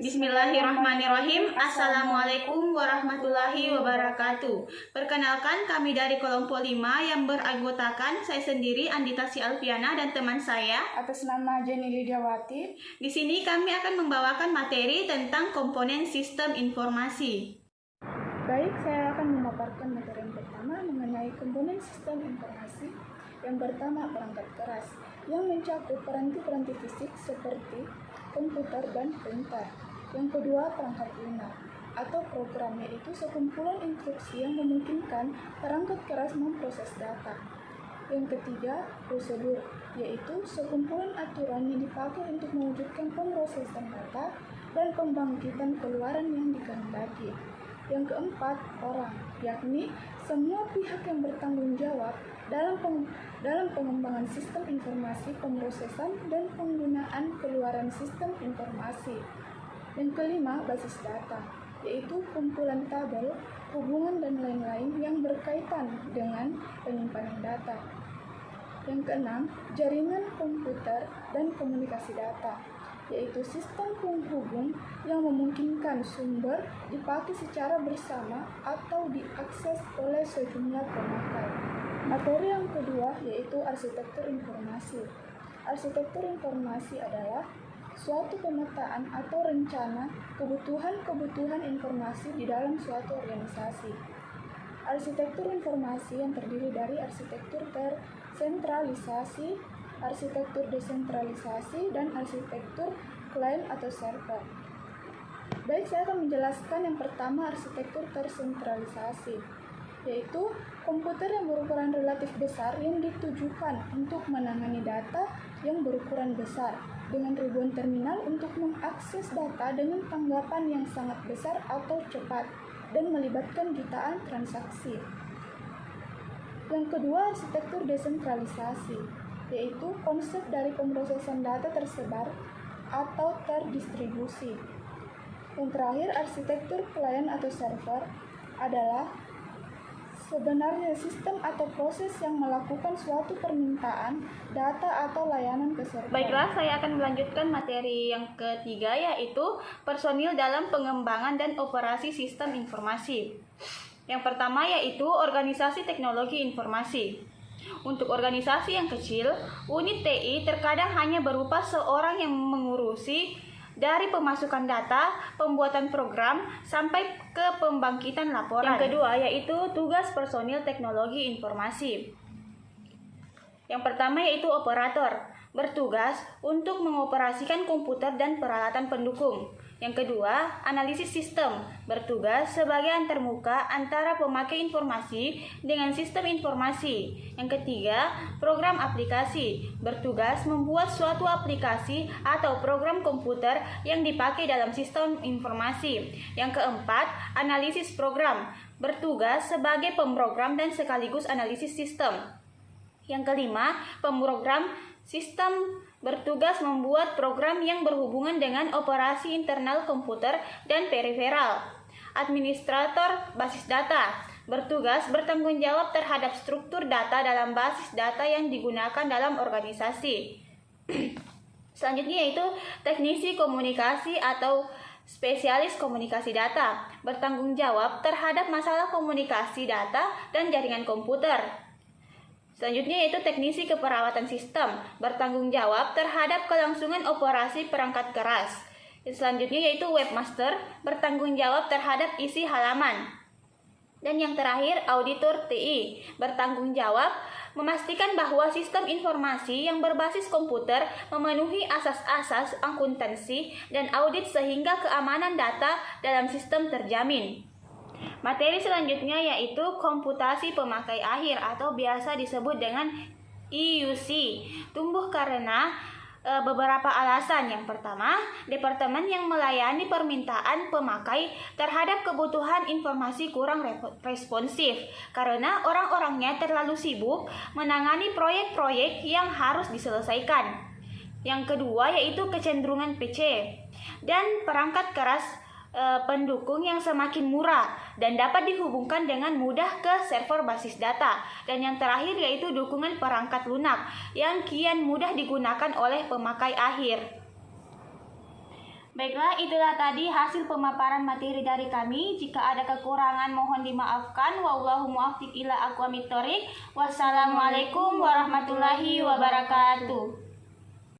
Bismillahirrahmanirrahim. Assalamualaikum warahmatullahi wabarakatuh. Perkenalkan, kami dari kelompok 5 yang beranggotakan saya sendiri Andita Alfiana dan teman saya atas nama Jenny Lidiawati. Di sini kami akan membawakan materi tentang komponen sistem informasi. Baik, saya akan memaparkan materi yang pertama mengenai komponen sistem informasi. Yang pertama, perangkat keras yang mencakup peranti-peranti fisik seperti komputer dan printer. Yang kedua, perangkat lunak atau program, yaitu sekumpulan instruksi yang memungkinkan perangkat keras memproses data. Yang ketiga, prosedur, yaitu sekumpulan aturan yang dipakai untuk mewujudkan pemrosesan data dan pembangkitan keluaran yang dikehendaki. Yang keempat, orang, yakni semua pihak yang bertanggung jawab dalam pengembangan sistem informasi, pemrosesan, dan penggunaan keluaran sistem informasi. Yang kelima, basis data, yaitu kumpulan tabel, hubungan, dan lain-lain yang berkaitan dengan penyimpanan data. Yang keenam, jaringan komputer dan komunikasi data, yaitu sistem penghubung yang memungkinkan sumber dipakai secara bersama atau diakses oleh sejumlah pemakai. Materi yang kedua yaitu arsitektur informasi. Arsitektur informasi adalah suatu pemetaan atau rencana kebutuhan informasi di dalam suatu organisasi. Arsitektur informasi yang terdiri dari arsitektur tersentralisasi, arsitektur desentralisasi, dan arsitektur klien atau server. Baik, saya akan menjelaskan yang pertama, arsitektur tersentralisasi, yaitu komputer yang berukuran relatif besar yang ditujukan untuk menangani data yang berukuran besar dengan ribuan terminal untuk mengakses data dengan tanggapan yang sangat besar atau cepat dan melibatkan jutaan transaksi. Yang kedua, arsitektur desentralisasi, yaitu konsep dari pemrosesan data tersebar atau terdistribusi. Yang terakhir, arsitektur klien atau server adalah sebenarnya sistem atau proses yang melakukan suatu permintaan data atau layanan ke server. Baiklah, saya akan melanjutkan materi yang ketiga, yaitu personil dalam pengembangan dan operasi sistem informasi. Yang pertama yaitu organisasi teknologi informasi. Untuk organisasi yang kecil, unit TI terkadang hanya berupa seorang yang mengurusi dari pemasukan data, pembuatan program, sampai ke pembangkitan laporan. Yang kedua yaitu tugas personil teknologi informasi. Yang pertama yaitu operator, bertugas untuk mengoperasikan komputer dan peralatan pendukung. Yang kedua, analisis sistem, bertugas sebagai antarmuka antara pemakai informasi dengan sistem informasi. Yang ketiga, program aplikasi, bertugas membuat suatu aplikasi atau program komputer yang dipakai dalam sistem informasi. Yang keempat, analisis program, bertugas sebagai pemrogram dan sekaligus analisis sistem. Yang kelima, pemrogram sistem bertugas membuat program yang berhubungan dengan operasi internal komputer dan periferal. Administrator basis data bertugas bertanggung jawab terhadap struktur data dalam basis data yang digunakan dalam organisasi. Selanjutnya yaitu teknisi komunikasi atau spesialis komunikasi data, bertanggung jawab terhadap masalah komunikasi data dan jaringan komputer. Selanjutnya yaitu teknisi keperawatan sistem, bertanggung jawab terhadap kelangsungan operasi perangkat keras. Selanjutnya yaitu webmaster, bertanggung jawab terhadap isi halaman. Dan yang terakhir, auditor TI, bertanggung jawab memastikan bahwa sistem informasi yang berbasis komputer memenuhi asas-asas akuntansi dan audit sehingga keamanan data dalam sistem terjamin. Materi selanjutnya yaitu komputasi pemakai akhir atau biasa disebut dengan IUC. Tumbuh karena beberapa alasan. Yang pertama, departemen yang melayani permintaan pemakai terhadap kebutuhan informasi kurang responsif karena orang-orangnya terlalu sibuk menangani proyek-proyek yang harus diselesaikan. Yang kedua yaitu kecenderungan PC dan perangkat keras pendukung yang semakin murah dan dapat dihubungkan dengan mudah ke server basis data. Dan yang terakhir yaitu dukungan perangkat lunak yang kian mudah digunakan oleh pemakai akhir. Baiklah, itulah tadi hasil pemaparan materi dari kami. Jika ada kekurangan mohon dimaafkan. Wallahu muwaffiq ila aqwamit thoriq. Wassalamualaikum warahmatullahi wabarakatuh.